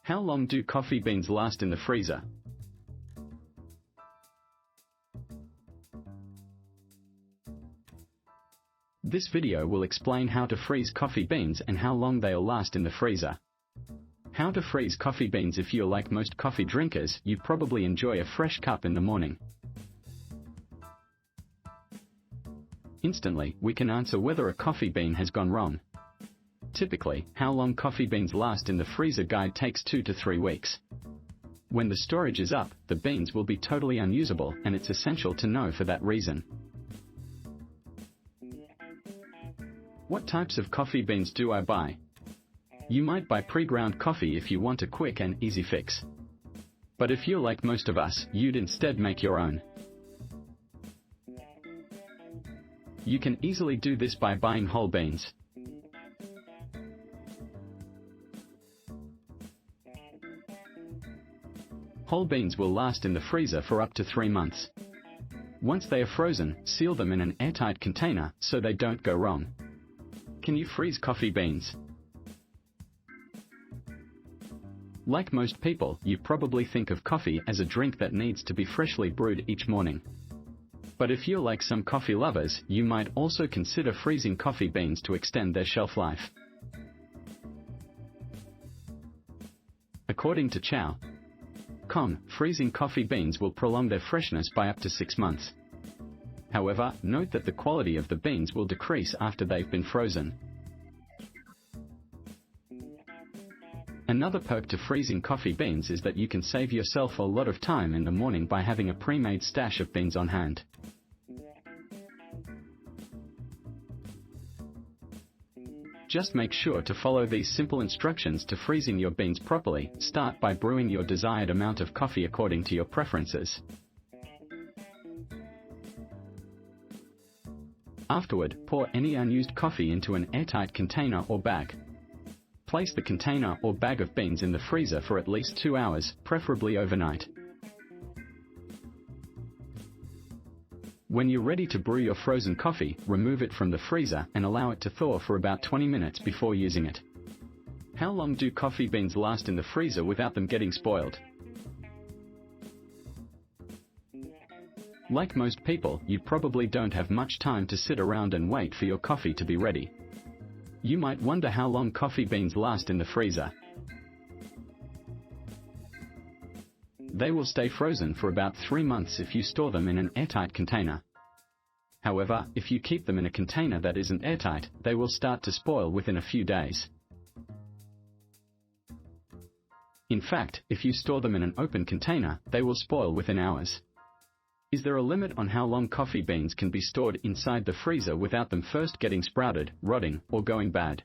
How long do coffee beans last in the freezer? This video will explain how to freeze coffee beans and how long they'll last in the freezer. How to freeze coffee beans. If you're like most coffee drinkers, you probably enjoy a fresh cup in the morning. Instantly, we can answer whether a coffee bean has gone wrong. Typically, how long coffee beans last in the freezer guide takes 2 to 3 weeks. When the storage is up, the beans will be totally unusable, and it's essential to know for that reason. What types of coffee beans do I buy? You might buy pre-ground coffee if you want a quick and easy fix. But if you're like most of us, you'd instead make your own. You can easily do this by buying whole beans. Whole beans will last in the freezer for up to 3 months. Once they are frozen, seal them in an airtight container so they don't go wrong. Can you freeze coffee beans? Like most people, you probably think of coffee as a drink that needs to be freshly brewed each morning. But if you're like some coffee lovers, you might also consider freezing coffee beans to extend their shelf life. According to Chow.com, freezing coffee beans will prolong their freshness by up to 6 months. However, note that the quality of the beans will decrease after they've been frozen. Another perk to freezing coffee beans is that you can save yourself a lot of time in the morning by having a pre-made stash of beans on hand. Just make sure to follow these simple instructions to freezing your beans properly. Start by brewing your desired amount of coffee according to your preferences. Afterward, pour any unused coffee into an airtight container or bag. Place the container or bag of beans in the freezer for at least 2 hours, preferably overnight. When you're ready to brew your frozen coffee, remove it from the freezer and allow it to thaw for about 20 minutes before using it. How long do coffee beans last in the freezer without them getting spoiled? Like most people, you probably don't have much time to sit around and wait for your coffee to be ready. You might wonder how long coffee beans last in the freezer. They will stay frozen for about 3 months if you store them in an airtight container. However, if you keep them in a container that isn't airtight, they will start to spoil within a few days. In fact, if you store them in an open container, they will spoil within hours. Is there a limit on how long coffee beans can be stored inside the freezer without them first getting sprouted, rotting, or going bad?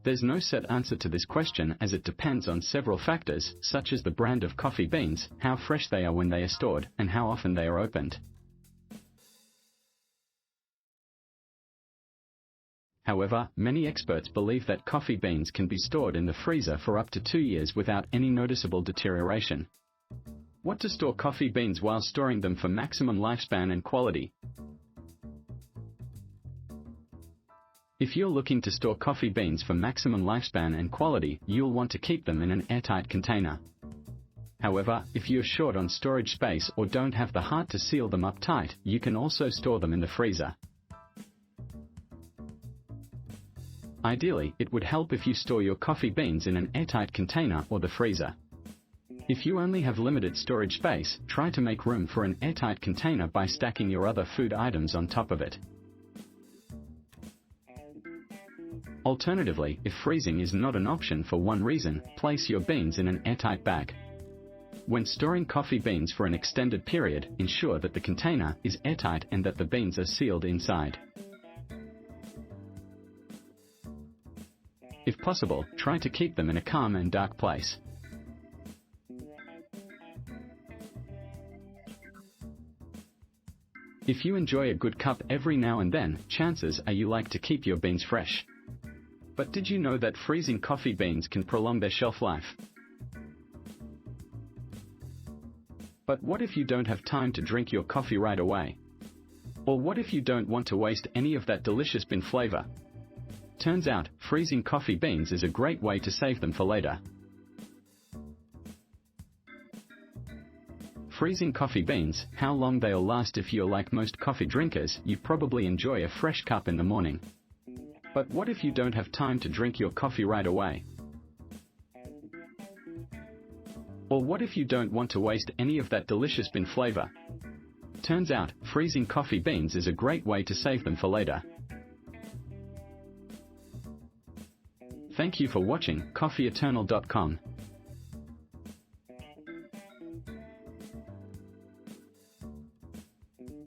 There's no set answer to this question, as it depends on several factors, such as the brand of coffee beans, how fresh they are when they are stored, and how often they are opened. However, many experts believe that coffee beans can be stored in the freezer for up to 2 years without any noticeable deterioration. What to store coffee beans while storing them for maximum lifespan and quality? If you're looking to store coffee beans for maximum lifespan and quality, you'll want to keep them in an airtight container. However, if you're short on storage space or don't have the heart to seal them up tight, you can also store them in the freezer. Ideally, it would help if you store your coffee beans in an airtight container or the freezer. If you only have limited storage space, try to make room for an airtight container by stacking your other food items on top of it. Alternatively, if freezing is not an option for one reason, place your beans in an airtight bag. When storing coffee beans for an extended period, ensure that the container is airtight and that the beans are sealed inside. If possible, try to keep them in a calm and dark place. If you enjoy a good cup every now and then, chances are you like to keep your beans fresh. But did you know that freezing coffee beans can prolong their shelf life? But what if you don't have time to drink your coffee right away? Or what if you don't want to waste any of that delicious bean flavor? Turns out, freezing coffee beans is a great way to save them for later. Freezing coffee beans, how long they'll last. If you're like most coffee drinkers, you probably enjoy a fresh cup in the morning. But what if you don't have time to drink your coffee right away? Or what if you don't want to waste any of that delicious bean flavor? Turns out, freezing coffee beans is a great way to save them for later. Thank you for watching CoffeeEternal.com.